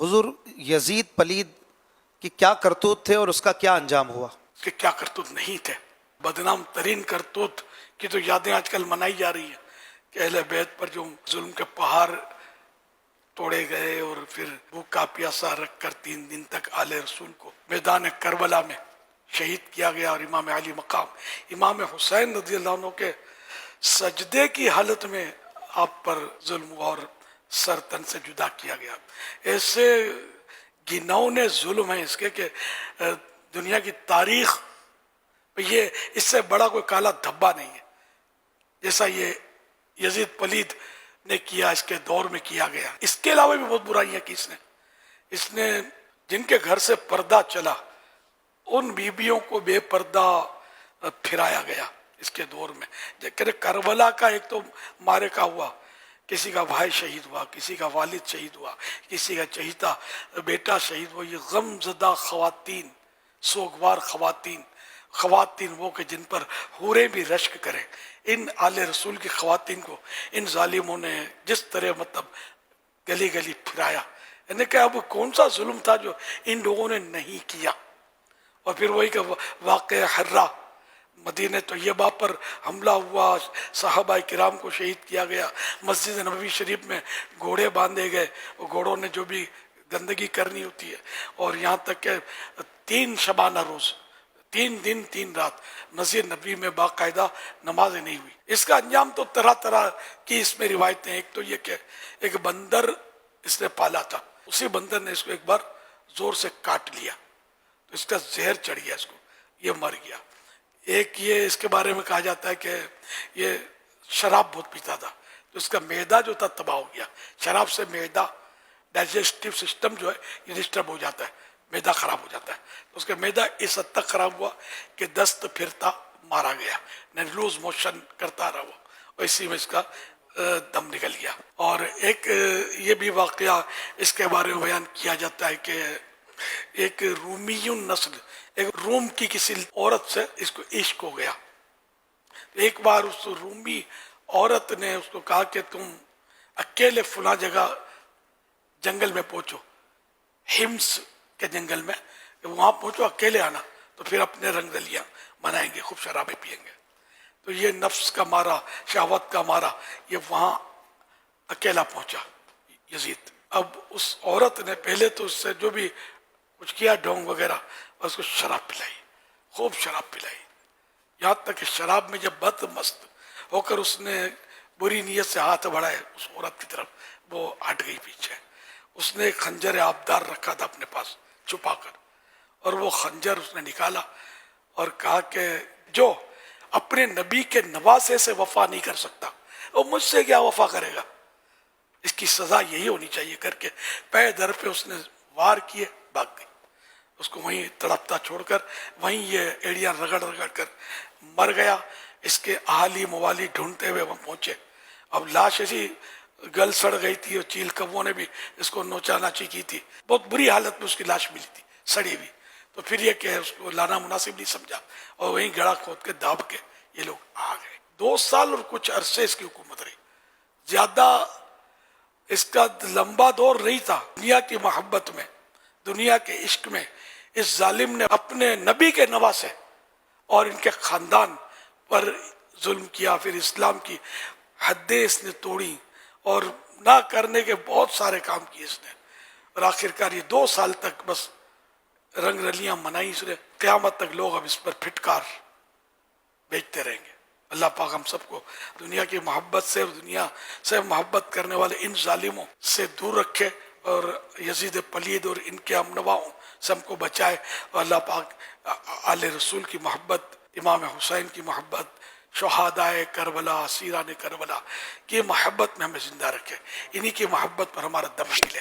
حضور یزید پلید کی کیا کرتوت تھے اور اس کا کیا انجام ہوا؟ کہ کیا کرتوت نہیں تھے. بدنام ترین کرتوت کی تو یادیں آج کل منائی جا رہی ہیں کہ اہل بیت پر جو ظلم کے پہاڑ توڑے گئے اور پھر بھوکا پیاسا رکھ کر 3 دن تک آل رسول کو میدان کربلا میں شہید کیا گیا، اور امام علی مقام امام حسین رضی اللہ عنہ کے سجدے کی حالت میں آپ پر ظلم ہوا اور سر تن سے جدا کیا گیا. ایسے گنونے ظلم ہیں اس کے کہ دنیا کی تاریخ یہ اس سے بڑا کوئی کالا دھبا نہیں ہے جیسا یہ یزید پلید نے کیا، اس کے دور میں کیا گیا. اس کے علاوہ بھی بہت برائیاں کی اس نے جن کے گھر سے پردہ چلا ان بیویوں کو بے پردہ پھرایا گیا اس کے دور میں. کہ کربلا کا ایک تو مارکہ ہوا، کسی کا بھائی شہید ہوا، کسی کا والد شہید ہوا، کسی کا چہیتا بیٹا شہید ہوا. یہ غم زدہ خواتین، سوگوار خواتین وہ کہ جن پر حوریں بھی رشک کریں، ان آل رسول کی خواتین کو ان ظالموں نے جس طرح مطلب گلی گلی پھرایا. یعنی کہ اب کون سا ظلم تھا جو ان لوگوں نے نہیں کیا. اور پھر وہی کہ واقعہ حرہ، مدینہ طیبہ پر حملہ ہوا، صحابہ کرام کو شہید کیا گیا، مسجد نبوی شریف میں گھوڑے باندھے گئے، وہ گھوڑوں نے جو بھی گندگی کرنی ہوتی ہے، اور یہاں تک کہ 3 شبانہ روز 3 دن 3 رات مسجد نبوی میں باقاعدہ نمازیں نہیں ہوئی. اس کا انجام تو طرح طرح کی اس میں روایتیں. ایک تو یہ کہ ایک بندر اس نے پالا تھا، اسی بندر نے اس کو ایک بار زور سے کاٹ لیا تو اس کا زہر چڑھ گیا، اس کو یہ مر گیا. ایک یہ اس کے بارے میں کہا جاتا ہے کہ یہ شراب بہت پیتا تھا تو اس کا معدہ جو تھا تباہ ہو گیا. شراب سے معدہ ڈائجسٹو سسٹم جو ہے یہ ڈسٹرب ہو جاتا ہے، معدہ خراب ہو جاتا ہے. تو اس کا معدہ اس حد تک خراب ہوا کہ دست پھرتا مارا گیا، لوز موشن کرتا رہا وہ، اور اسی میں اس کا دم نکل گیا. اور ایک یہ بھی واقعہ اس کے بارے میں بیان کیا جاتا ہے کہ ایک رومی نسل، ایک روم کی کسی عورت سے اس کو عشق ہو گیا. ایک بار اس رومی عورت نے اس کو کہا کہ تم اکیلے فلاں جگہ جنگل میں پہنچو، ہمس کے جنگل میں، وہاں پہنچو، اکیلے آنا، تو پھر اپنے رنگ رلیاں منائیں گے، خوب شرابیں پیئیں گے. تو یہ نفس کا مارا، شہوت کا مارا، یہ وہاں اکیلا پہنچا یزید. اب اس عورت نے پہلے تو اس سے جو بھی کچھ کیا ڈھونگ وغیرہ، اور اس کو شراب پلائی، خوب شراب پلائی، یہاں تک کہ شراب میں جب بد مست ہو کر اس نے بری نیت سے ہاتھ بڑھائے اس عورت کی طرف، وہ ہٹ گئی پیچھے. اس نے ایک خنجر آبدار رکھا تھا اپنے پاس چھپا کر، اور وہ خنجر اس نے نکالا اور کہا کہ جو اپنے نبی کے نواسے سے وفا نہیں کر سکتا وہ مجھ سے کیا وفا کرے گا، اس کی سزا یہی ہونی چاہیے. کر کے پے در پہ اس نے وار کیے، بھاگ گئی. اس کو وہیں تڑپتا چھوڑ کر وہیں یہ ایڑیاں رگڑ رگڑ کر مر گیا. اس کے اہالی موالی ڈھونڈتے ہوئے وہ پہنچے. اب لاش ایسی گل سڑ گئی تھی، اور چیل کبوں نے بھی اس کو نوچا ناچی کی تھی، بہت بری حالت میں اس کی لاش ملی تھی، سڑی ہوئی. تو پھر یہ کہ اس کو لانا مناسب نہیں سمجھا، اور وہیں گڑا کھود کے داب کے یہ لوگ آ گئے. 2 سال اور کچھ عرصے اس کی حکومت رہی. زیادہ اس کا لمبا دور نہیں تھا. دنیا کی محبت میں، دنیا کے عشق میں اس ظالم نے اپنے نبی کے نواسے اور ان کے خاندان پر ظلم کیا. پھر اسلام کی حدیں اس نے توڑی اور نہ کرنے کے بہت سارے کام کیے اس نے. اور آخرکار یہ 2 سال تک بس رنگ رلیاں منائی اس نے. قیامت تک لوگ اب اس پر پھٹکار بیچتے رہیں گے. اللہ پاک ہم سب کو دنیا کی محبت سے اور دنیا سے محبت کرنے والے ان ظالموں سے دور رکھے، اور یزید پلید اور ان کے امنواؤں سے ہم کو بچائے. اور اللہ پاک آل رسول کی محبت، امام حسین کی محبت، شہدائے کربلا، اسیران کربلا کی محبت میں ہمیں زندہ رکھے. انہی کی محبت پر ہمارا دم ملے.